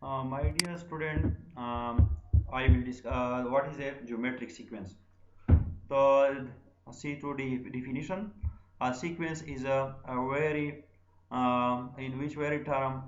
My dear student, I will discuss what is a geometric sequence. So, see to the definition. A sequence is a very in which every term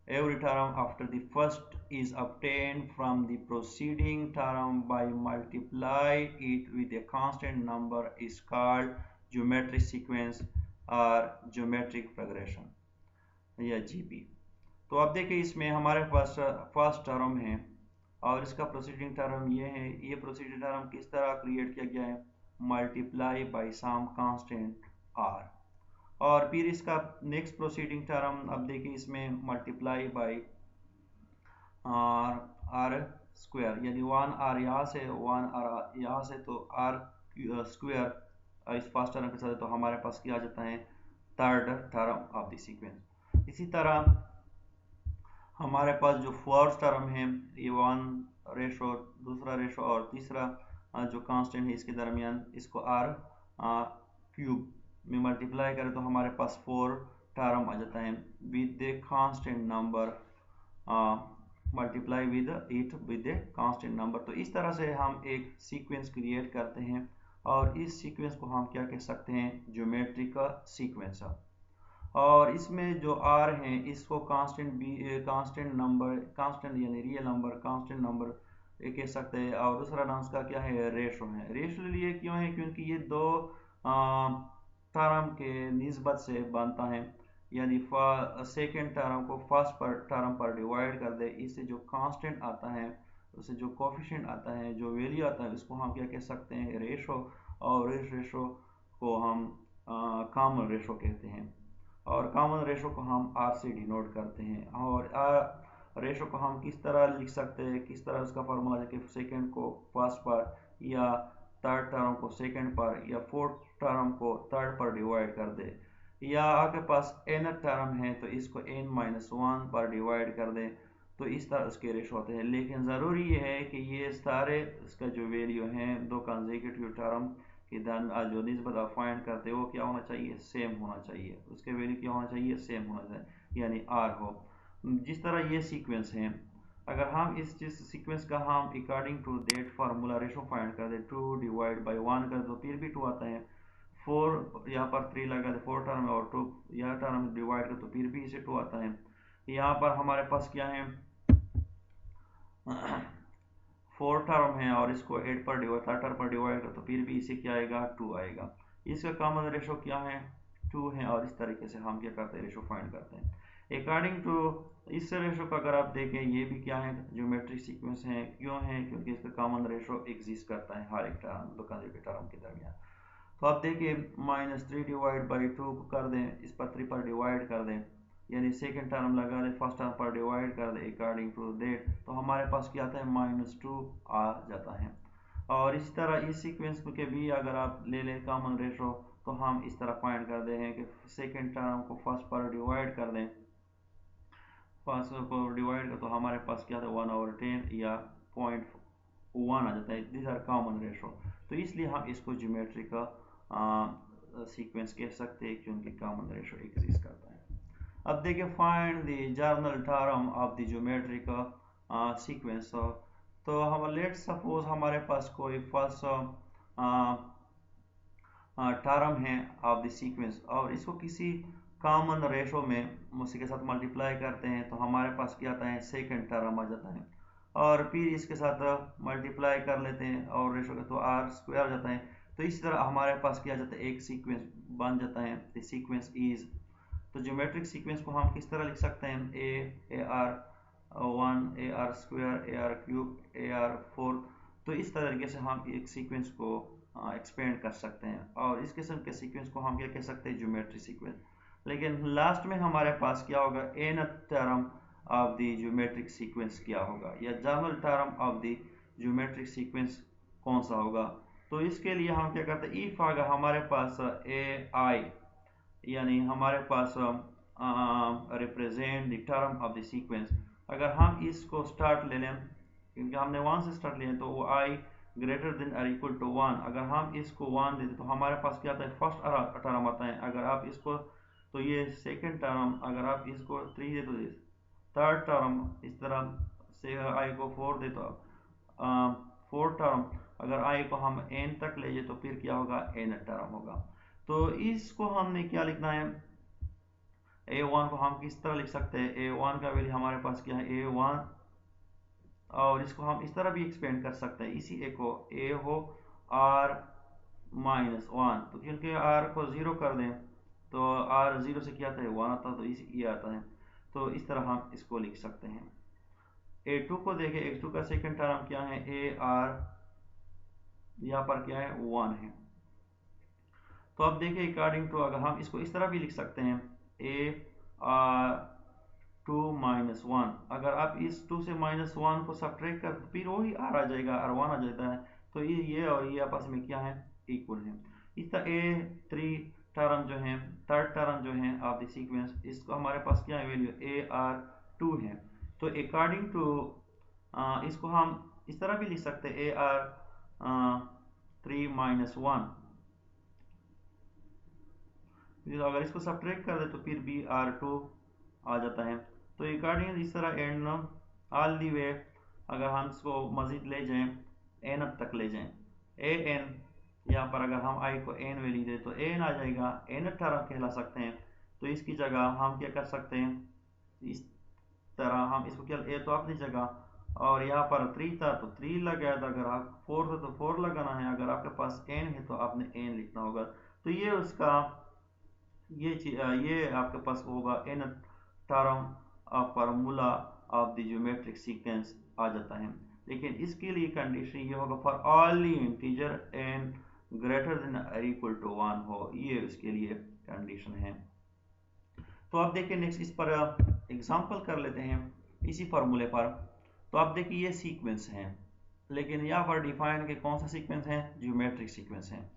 after the first is obtained from the preceding term by multiply it with a constant number is called geometric sequence or geometric progression या GP. तो अब देखिए इसमें हमारे पास first term है और इसका proceeding term ये है। ये प्रोसीडिंग टर्म किस तरह क्रिएट किया गया है? Multiply by some constant r. और फिर इसका नेक्स्ट प्रोसीडिंग टर्म अब देखिए इसमें multiply by r r square, यानी वन आर यहाँ से वन आर यहाँ से, तो आर स्क्वायर इस फर्स्ट टर्म के साथ, तो हमारे पास क्या आ जाता है? Third term of the sequence. इसी तरह हमारे पास जो फर्स्ट टर्म है ये वन रेशो, दूसरा रेशो और तीसरा जो कांस्टेंट है इसके दरमियान, इसको आर क्यूब में मल्टीप्लाई करें तो हमारे पास फोर टर्म आ जाता है with the constant number, multiply with it with the constant number. तो इस तरह से हम एक सीक्वेंस क्रिएट करते हैं और इस सीक्वेंस को हम क्या कह सकते हैं? Geometric sequence. और इसमें जो आर है इसको कांस्टेंट नंबर, कांस्टेंट यानी रियल नंबर, कांस्टेंट नंबर ये कह सकते हैं। और दूसरा नाम उसका क्या है? रेशो है। रेशो लिए क्यों है? क्योंकि ये दो टर्म के निस्बत से बनता है, यानी सेकेंड टर्म को फर्स्ट टर्म पर डिवाइड कर दे, इससे जो कांस्टेंट आता है, उससे जो कोफिशिएंट आता है, जो वैल्यू आता है, इसको हम क्या कह सकते हैं? रेशो। और इस रेशो को हम कॉमन रेशो कहते हैं और कॉमन रेशो को हम आर से डिनोट करते हैं। और आर रेशो को हम किस तरह लिख सकते हैं? किस तरह उसका फॉर्मूला है कि सेकेंड को फर्स्ट पर, या थर्ड टर्म को सेकेंड पर, या फोर्थ टर्म को थर्ड पर डिवाइड कर दे, या आपके पास एन टर्म है तो इसको n माइनस वन पर डिवाइड कर दे। तो इस तरह उसके रेशो होते हैं। लेकिन ज़रूरी ये है कि ये सारे इसका जो वैल्यू है दो कंसेक्यूटिव टर्म कि धन जो निस्बत आप फाइंड करते हो वो क्या होना चाहिए? सेम होना चाहिए। उसके वैल्यू क्या होना चाहिए? सेम होना चाहिए, यानी आर हो। जिस तरह ये सीक्वेंस है, अगर हम इस चीज सीक्वेंस का हम according to that formula ratio find कर दे, 2 डिवाइड बाई 1 कर दो, फिर भी 2 आता है। 4 यहाँ पर 3 लगा दे, 4 टर्म और 2 यहाँ टर्म डिवाइड कर तो फिर भी इसे 2 आता है। यहाँ पर हमारे पास क्या है? 4 टर्म है और इसको 8 पर डिवाइड, थर्ड टर्म पर डिवाइड कर तो फिर भी इसे क्या आएगा? 2 आएगा। इसका कॉमन रेशो क्या है? 2 है। और इस तरीके से हम क्या करते हैं? रेशो फाइंड करते हैं अकॉर्डिंग टू इस रेशो का। अगर आप देखें ये भी क्या है? ज्योमेट्रिक सीक्वेंस है। क्यों है? क्योंकि इसका कॉमन रेशो एग्जिस्ट करता है हर एक टर्म, दो कंसेक्यूटिव टर्म के दरमियान। तो आप देखिए -3 डिवाइड बाई 2 कर दें, इस पर 3 पर डिवाइड कर दें, यानी सेकेंड टर्म लगा दे, फर्स्ट टर्म पर डिवाइड कर दे अकॉर्डिंग टू डेट, तो हमारे पास क्या आता है? -2 आ जाता है। और इसी तरह इस सीक्वेंस के भी अगर आप ले लें कॉमन रेशो, तो हम इस तरह फाइंड कर दे हैं कि सेकेंड टर्म को फर्स्ट पर डिवाइड कर दें, फर्स्ट को डिवाइड कर तो हमारे पास क्या था? 1/10 या 0.1 आ जाता है। This are common ratio. तो इसलिए हम इसको ज्योमेट्री का सीक्वेंस कह सकते हैं क्योंकि कॉमन रेशो एग्जिस्ट करता है। अब देखिए find the journal term of the geometric sequence. तो हम लेट सपोज हमारे पास कोई फर्स्ट टर्म है ऑफ द सीक्वेंस और इसको किसी कॉमन रेशो में उसी के साथ मल्टीप्लाई करते हैं तो हमारे पास क्या आता है? सेकेंड टर्म आ जाता है। और फिर इसके साथ मल्टीप्लाई कर लेते हैं और रेशो का तो आर स्क्वायर आ जाता है। तो इस तरह हमारे पास क्या आ जाता है? एक सीक्वेंस बन जाता है। द सीक्वेंस इज, तो ज्योमेट्रिक सीक्वेंस को हम किस तरह लिख सकते हैं? A R 1, A R square, A R cube, A R 4। तो इस तरीके से हम एक सीक्वेंस को एक्सपेंड कर सकते हैं और इस किस्म के सीक्वेंस को हम क्या कह सकते हैं? Geometric sequence. लेकिन लास्ट में हमारे पास क्या होगा? N term of the geometric sequence क्या होगा, या general term of the geometric sequence कौन सा होगा? तो इसके लिए हम क्या करते हैं? इफ अगर हमारे पास ए आई, यानी हमारे पास represent the term of the sequence, अगर हम इसको स्टार्ट ले लें, क्योंकि हमने 1 से स्टार्ट लिया तो वो आई ग्रेटर देन और इक्वल टू 1, अगर हम इसको 1 देते तो हमारे पास क्या आता है? फर्स्ट टर्म आता है। अगर आप इसको, तो ये सेकेंड टर्म, अगर आप इसको 3 दे तो थर्ड टर्म इस तरह से आई को 4 दे तो फोर्थ टर्म अगर आई को हम n तक ले जाए तो फिर क्या होगा n टर्म होगा। तो इसको हमने क्या लिखना है, a1 को हम किस तरह लिख सकते हैं, a1 का वैल्यू हमारे पास क्या है a1, और इसको हम इस तरह भी एक्सपेंड कर सकते हैं, इसी a को a हो r माइनस 1, तो क्योंकि r को 0 कर दें तो r 0 से क्या आता है 1 आता है, तो ये आता है, तो इस तरह हम इसको लिख सकते हैं। a2 को देखें, a2 का सेकंड टर्म क्या है ar, यहाँ पर क्या है 1 है। तो अब देखिए अकॉर्डिंग टू अगर हम इसको इस तरह भी लिख सकते हैं ar2 माइनस 1, अगर आप इस 2 से माइनस 1 को सब्ट्रैक्ट कर फिर वही r आ जाएगा, r1 आ जाता है, तो ये और ये आपस में क्या है इक्वल है। इस तरह a3 टर्म जो है, थर्ड टर्म जो है ऑफ द सीक्वेंस, इसको हमारे पास क्या है वैल्यू ar2 है। तो अकॉर्डिंग टू इसको हम इस तरह भी लिख सकते हैं ar3 माइनस 1, अगर इसको सब्ट्रैक्ट कर दे तो फिर भी r2 आ जाता है। तो अकॉर्डिंग इस तरह एंड ऑल दी वे अगर हम इसको मजीद ले जाएं n तक ले जाएं, an यहाँ पर अगर हम i को n वैल्यू दे तो n आ जाएगा, n टर्म कहला सकते हैं। तो इसकी जगह हम क्या कर सकते हैं, इस तरह हम इसको क्या a तो अपनी जगह, और यहाँ पर 3 था तो 3 लगाया था, अगर आप 4 था तो 4 लगाना है, अगर आपके पास n है तो आपने n लिखना होगा। तो ये उसका ये आपके पास होगा n term formula of the geometric sequence आ जाता है। लेकिन इसके लिए कंडीशन ये होगा for all integer n greater than और इक्वल टू 1 हो, ये उसके लिए कंडीशन है। तो आप देखिए नेक्स्ट इस पर एग्जांपल कर लेते हैं इसी फार्मूले पर। तो आप देखिए ये सीक्वेंस है, लेकिन यहाँ पर डिफाइन के कौन सा सीक्वेंस है, ज्योमेट्रिक सीक्वेंस है।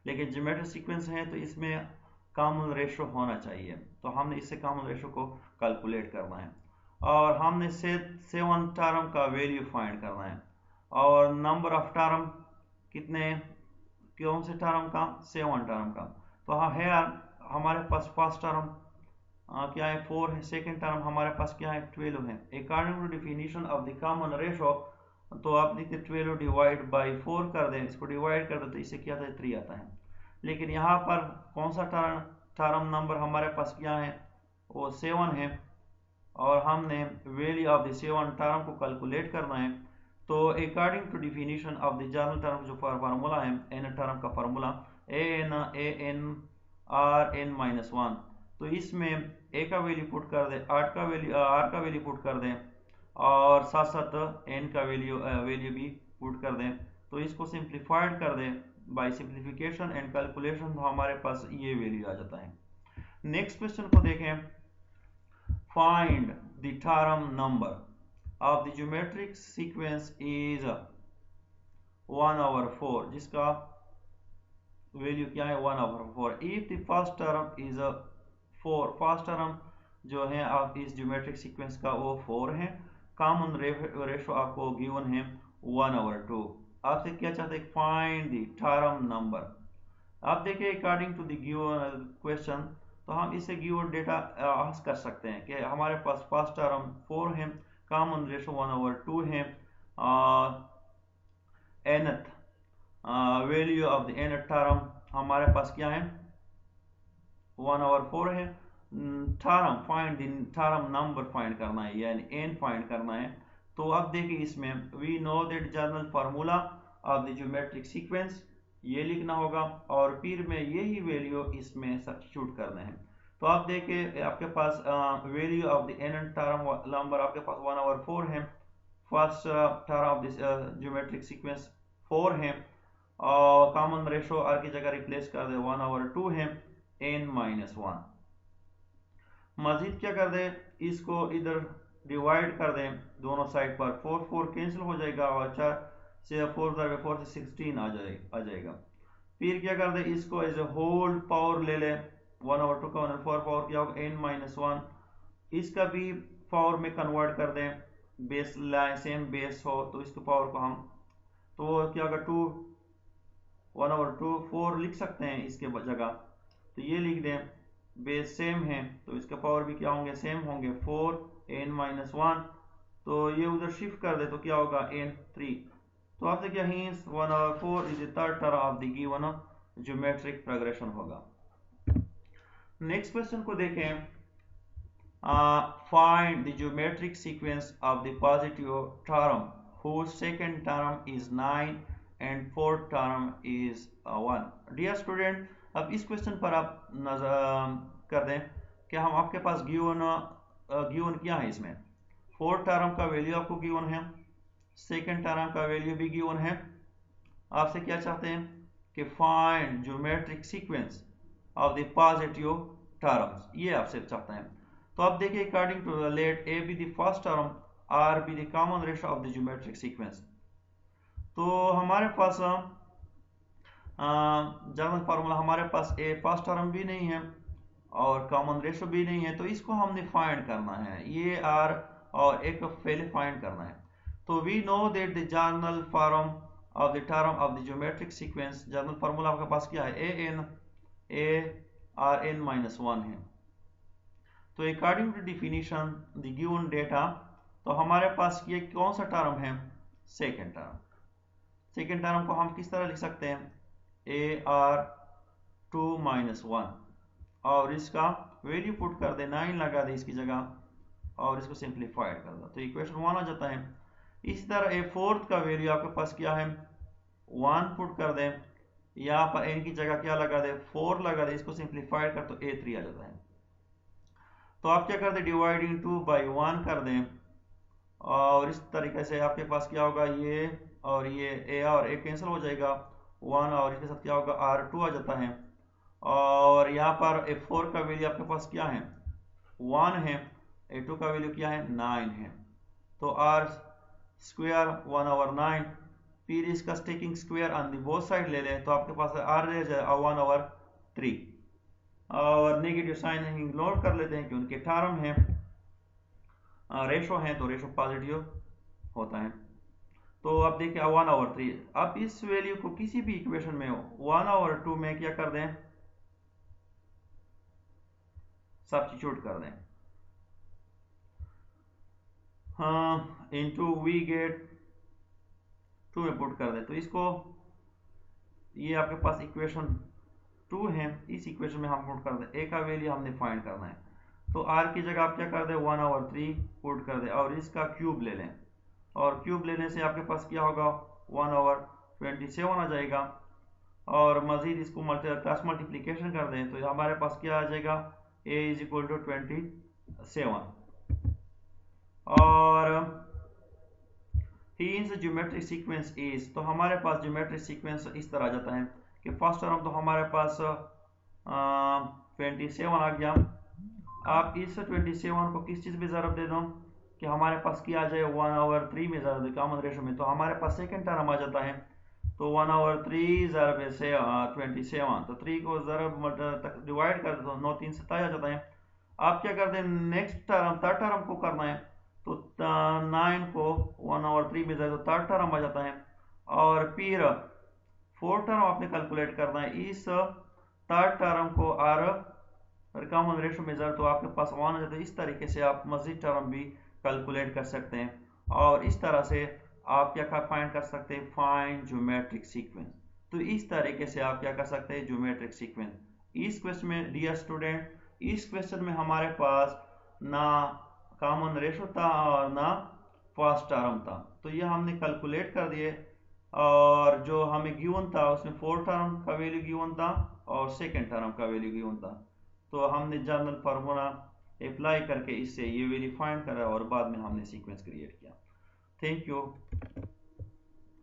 लेकिन ज्योमेट्रिक सीक्वेंस है तो इसमें कॉमन रेशो होना चाहिए, तो हमने इससे कॉमन रेशो को कैलकुलेट करना है, और हमने 7 टर्म का वैल्यू फाइंड करना है, और नंबर ऑफ टर्म कितने, कौन से टर्म का, 7 टर्म का। तो हाँ है हमारे पास फर्स्ट टर्म क्या है 4 है, सेकेंड टर्म हमारे पास क्या है 12 है। According to definition of the common ratio, तो आप देखिए 12 डिवाइड बाई 4 कर दें, इसको डिवाइड कर दें तो इससे क्या आता है 3 आता है। लेकिन यहाँ पर कौन सा टर्म नंबर हमारे पास क्या है, वो 7 है, और हमने वैल्यू ऑफ द 7 टर्म को कैलकुलेट करना है। तो according to definition of the general term जो फार्मूला है n टर्म का formula an r n minus 1, तो इसमें a का वैल्यू पुट कर दें, r का वैल्यू पुट कर दें, और साथ साथ n का वैल्यू भी पुट कर दें। तो इसको सिंप्लीफाइड कर दें बाय सिंप्लीफिकेशन एंड कैलकुलेशन, तो हमारे पास ये वैल्यू आ जाता है। नेक्स्ट क्वेश्चन को देखें, find the term number of the geometric sequence is 1/4, जिसका वैल्यू क्या है 1/4। If the first term is 4, first term जो है आप इस ज्योमेट्रिक सीक्वेंस का वो 4 है, कॉमन रेशो आपको गिवन है 1/2। आपसे क्या चाहते हैं, फाइंड द टर्म नंबर। आप देखिए according to the given question, तो हम इससे गिवन डेटा आस्क कर सकते हैं कि हमारे पास फर्स्ट टर्म 4 है, कॉमन रेशो 1/2 है, nth value of the nth term हमारे पास क्या है 1/4 है। Term find the term number find करना है, यानी n फाइंड करना है। तो अब देखिए इसमें we know that general formula of the geometric sequence, ये लिखना होगा, और फिर में यही वैल्यू इसमें सब्स्टिट्यूट करना है। तो आप देखिए आपके पास value of the n term number आपके पास 1/4 है, first term of this geometric sequence 4 है, और कॉमन रेशो r की जगह रिप्लेस कर दे 1/2 है, n माइनस 1। मजीद क्या कर दे, इसको इधर डिवाइड कर दें दोनों साइड पर, 4 कैंसिल हो जाएगा, और 4 से 4 से 16 आ जाएगा। फिर क्या कर दे, इसको एज ए होल पावर ले ले, 1/2 का 1/4 पावर क्या होगा n माइनस 1, इसका भी पावर में कन्वर्ट कर दें, बेस लाइन सेम बेस हो तो इसके पावर को हम, तो क्या होगा 2 1/2 4 लिख सकते हैं इसके जगह, तो ये लिख दें बेस सेम है तो इसका पावर भी क्या होंगे, सेम होंगे, 4n-1, तो ये उधर शिफ्ट कर दे तो क्या होगा, n3। तो आपसे क्या है, 1/4 is the third term of the given geometric progression होगा। नेक्स्ट क्वेश्चन को देखें, find the geometric sequence of the positive term whose second term is 9 and fourth term is 1। Dear student, अब इस क्वेश्चन पर आप नजर कर दें कि हम आपके पास गिवन क्या है, इसमें फोर्थ टर्म का वैल्यू आपको गिवन है, सेकंड टर्म का वैल्यू भी गिवन है। आपसे क्या चाहते हैं कि find geometric sequence of the positive terms, ये आपसे चाहते हैं। तो आप देखिए, according to let a be the first term, r be the common ratio of the geometric sequence. तो हमारे पास जनरल फार्मूला, हमारे पास ए फर्स्ट टर्म भी नहीं है और कॉमन रेशियो भी नहीं है, तो इसको हमने फाइंड करना है, ये आर और एक पहले फाइंड करना है। तो we know that the general form of the term of the geometric sequence, general formula आपके पास क्या है, ए आर एन माइनस 1 है। तो according to definition the given data, तो हमारे पास ये कौन सा टर्म है, सेकेंड टर्म। सेकेंड टर्म को हम किस तरह लिख सकते हैं, ए आर 2 माइनस 1, और इसका वैल्यू पुट कर दे, 9 लगा दे इसकी जगह और इसको सिंप्लीफाइड कर दो, तो इक्वेशन 1 आ जाता है। इसी तरह ए फोर्थ का वैल्यू आपके पास क्या है, 1 पुट कर दे, यहाँ पर n की जगह क्या लगा दे, 4 लगा दे, इसको सिंप्लीफाइड कर तो a3 आ जाता है। तो आप क्या कर दे, डिवाइडिंग 2 बाई 1 कर दें, और इस तरीके से आपके पास क्या होगा, ये और ये a और a कैंसिल हो जाएगा, 1 और इसके साथ क्या होगा, r2 आ जाता है। और यहाँ पर a4 का वैल्यू आपके पास क्या है, 1 है, a2 का वैल्यू क्या है, 9 है। तो r स्क्वायर 1/9, फिर इसका taking square on the both side ले लें, तो आपके पास r रह जाए 1/3, और नेगेटिव साइन इग्नोर कर लेते हैं कि उनके टर्म है, रेशो है, तो रेशो पॉजिटिव होता है। तो अब देखिए 1/3, अब इस वैल्यू को किसी भी इक्वेशन में 1/2 में क्या कर दें, सब्स्टिट्यूट कर दें, हाँ, इनटू वी गेट 2 में पुट कर दें, तो इसको, ये आपके पास इक्वेशन 2 है, इस इक्वेशन में हम पुट कर दें, ए का वैल्यू हमने फाइंड करना है, तो आर की जगह आप क्या कर दें, 1/3 पुट कर दें, और इसका क्यूब ले लें, और क्यूब लेने से आपके पास क्या होगा, 1/27 आ जाएगा, और मजीद इसको क्रॉस मल्टीप्लीकेशन कर दें, तो हमारे पास क्या आ जाएगा, a इज इक्वल टू 27, और हींस ज्योमेट्रिक सीक्वेंस इज, तो हमारे पास ज्योमेट्रिक सीक्वेंस इस तरह आ जाता है कि फर्स्ट टर्म तो हमारे पास 27 आ गया। आप इस 27 को किस चीज़ में ज़रब दे दो कि हमारे पास क्या आ जाए, 1/3 में ज़रब दे, कॉमन रेशो में, तो हमारे पास सेकेंड टर्म आ जाता है, तो 1/3 ज़रब से 27, तो 3 को ज़रब तक डिवाइड कर दो, 9 3 27 आ जाता है। आप क्या करते हैं, नेक्स्ट टर्म थर्ड टर्म को करना है, तो 9 को 1/3 में जाए तो थर्ड टर्म आ जाता है, और फिर फोर्थ टर्म आपने कैलकुलेट करना है, इस थर्ड टर्म को आर कॉमन रेशो में जाए तो आपके पास 1 आ जाता है। इस तरीके से आप मजीद टर्म भी कैलकुलेट कर सकते हैं, और इस तरह से आप क्या फाइंड कर सकते हैं, फाइंड ज्योमेट्रिक सीक्वेंस। तो इस तरीके से आप क्या कर सकते हैं, ज्योमेट्रिक सीक्वेंस। इस क्वेश्चन में डियर स्टूडेंट, इस क्वेश्चन में हमारे पास ना कॉमन रेशो था और ना फर्स्ट टर्म था, तो ये हमने कैलकुलेट कर दिए, और जो हमें गिवन था उसमें फोर्थ टर्म का वैल्यू गिवन था और सेकेंड टर्म का वैल्यू गिवन था, तो हमने जनरल फार्मूला अप्लाई करके इससे ये वैल्यू फाइंड करा और बाद में हमने सीक्वेंस क्रिएट किया। Thank you.